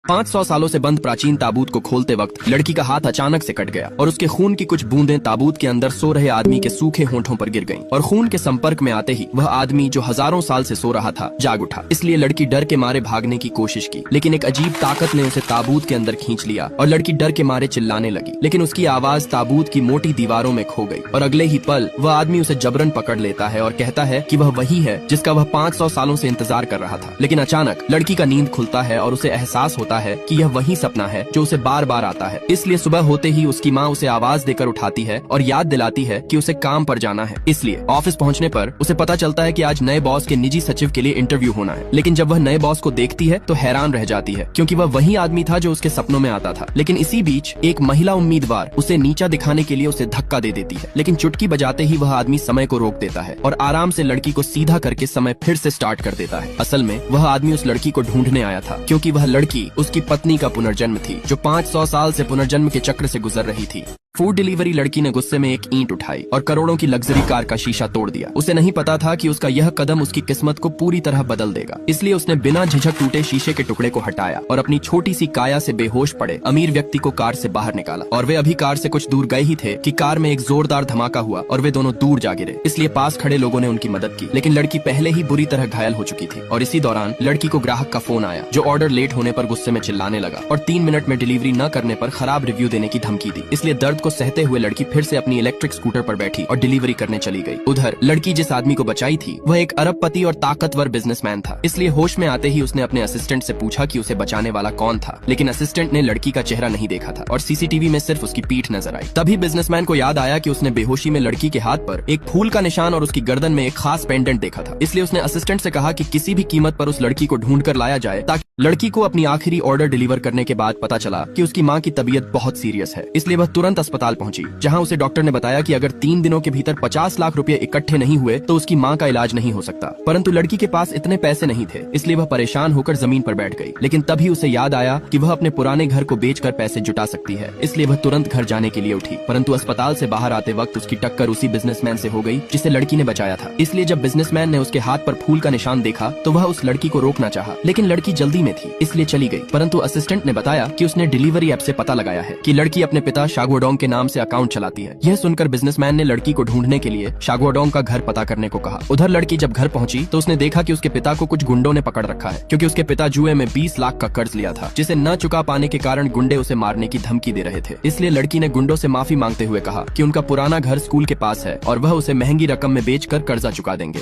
500 सालों से बंद प्राचीन ताबूत को खोलते वक्त लड़की का हाथ अचानक से कट गया और उसके खून की कुछ बूंदें ताबूत के अंदर सो रहे आदमी के सूखे होंठों पर गिर गईं और खून के संपर्क में आते ही वह आदमी जो हजारों साल से सो रहा था जाग उठा। इसलिए लड़की डर के मारे भागने की कोशिश की, लेकिन एक अजीब ताकत ने उसे ताबूत के अंदर खींच लिया और लड़की डर के मारे चिल्लाने लगी, लेकिन उसकी आवाज ताबूत की मोटी दीवारों में खो गई और अगले ही पल वह आदमी उसे जबरन पकड़ लेता है और कहता है कि वह वही है जिसका वह 500 सालों से इंतजार कर रहा था। लेकिन अचानक लड़की का नींद खुलता है और उसे एहसास होता है कि यह वही सपना है जो उसे बार बार आता है। इसलिए सुबह होते ही उसकी माँ उसे आवाज देकर उठाती है और याद दिलाती है कि उसे काम पर जाना है। इसलिए ऑफिस पहुंचने पर उसे पता चलता है कि आज नए बॉस के निजी सचिव के लिए इंटरव्यू होना है। लेकिन जब वह नए बॉस को देखती है तो हैरान रह जाती है, क्योंकि वह वही आदमी था जो उसके सपनों में आता था। लेकिन इसी बीच एक महिला उम्मीदवार उसे नीचा दिखाने के लिए उसे धक्का दे देती है, लेकिन चुटकी बजाते ही वह आदमी समय को रोक देता है और आराम से लड़की को सीधा करके समय फिर से स्टार्ट कर देता है। असल में वह आदमी उस लड़की को ढूंढने आया था, क्योंकि वह लड़की उसकी पत्नी का पुनर्जन्म थी जो 500 साल से पुनर्जन्म के चक्र से गुजर रही थी। फूड डिलीवरी लड़की ने गुस्से में एक ईंट उठाई और करोड़ों की लग्जरी कार का शीशा तोड़ दिया। उसे नहीं पता था कि उसका यह कदम उसकी किस्मत को पूरी तरह बदल देगा। इसलिए उसने बिना झिझक टूटे शीशे के टुकड़े को हटाया और अपनी छोटी सी काया से बेहोश पड़े अमीर व्यक्ति को कार से बाहर निकाला। और वे अभी कार से कुछ दूर गए ही थे कि कार में एक जोरदार धमाका हुआ और वे दोनों दूर जा गिरे। इसलिए पास खड़े लोगों ने उनकी मदद की, लेकिन लड़की पहले ही बुरी तरह घायल हो चुकी थी। और इसी दौरान लड़की को ग्राहक का फोन आया, जो ऑर्डर लेट होने पर गुस्से में चिल्लाने लगा और 3 मिनट में डिलीवरी न करने पर खराब रिव्यू देने की धमकी दी। इसलिए दर्द को सहते हुए लड़की फिर से अपनी इलेक्ट्रिक स्कूटर पर बैठी और डिलीवरी करने चली गई। उधर लड़की जिस आदमी को बचाई थी वह एक अरबपति और ताकतवर बिजनेसमैन था। इसलिए होश में आते ही उसने अपने असिस्टेंट से पूछा कि उसे बचाने वाला कौन था, लेकिन असिस्टेंट ने लड़की का चेहरा नहीं देखा था और सीसीटीवी में सिर्फ उसकी पीठ नजर आई। तभी बिजनेसमैन को याद आया कि उसने बेहोशी में लड़की के हाथ पर एक फूल का निशान और उसकी गर्दन में एक खास पेंडेंट देखा था। इसलिए उसने असिस्टेंट से कहा कि किसी भी कीमत पर उस लड़की को ढूंढ कर लाया जाए, ताकि लड़की को अपनी आखिरी ऑर्डर डिलीवर करने के बाद पता चला कि उसकी माँ की तबीयत बहुत सीरियस है। इसलिए वह तुरंत अस्पताल पहुंची, जहां उसे डॉक्टर ने बताया कि अगर 3 दिनों के भीतर 50 लाख रुपए इकट्ठे नहीं हुए तो उसकी माँ का इलाज नहीं हो सकता। परंतु लड़की के पास इतने पैसे नहीं थे, इसलिए वह परेशान होकर जमीन पर बैठ गई। लेकिन तभी उसे याद आया कि वह अपने पुराने घर को बेचकर पैसे जुटा सकती है। इसलिए वह तुरंत घर जाने के लिए उठी, परंतु अस्पताल से बाहर आते वक्त उसकी टक्कर उसी बिजनेसमैन से हो गई जिसे लड़की ने बचाया था। इसलिए जब बिजनेसमैन ने उसके हाथ पर फूल का निशान देखा तो वह उस लड़की को रोकना चाहा, लेकिन लड़की जल्दी में थी, इसलिए चली गई। परंतु असिस्टेंट ने बताया कि उसने डिलीवरी ऐप से पता लगाया है कि लड़की अपने पिता शागुओडोंग के नाम से अकाउंट चलाती है। यह सुनकर बिजनेसमैन ने लड़की को ढूंढने के लिए शागुओडोंग का घर पता करने को कहा। उधर लड़की जब घर पहुंची तो उसने देखा कि उसके पिता को कुछ गुंडों ने पकड़ रखा है, क्योंकि उसके पिता जुए में 20 लाख का कर्ज लिया था, जिसे न चुका पाने के कारण गुंडे उसे मारने की धमकी दे रहे थे। इसलिए लड़की ने गुंडों से माफी मांगते हुए कहा कि उनका पुराना घर स्कूल के पास है और वह उसे महंगी रकम में बेचकर कर्जा चुका देंगे।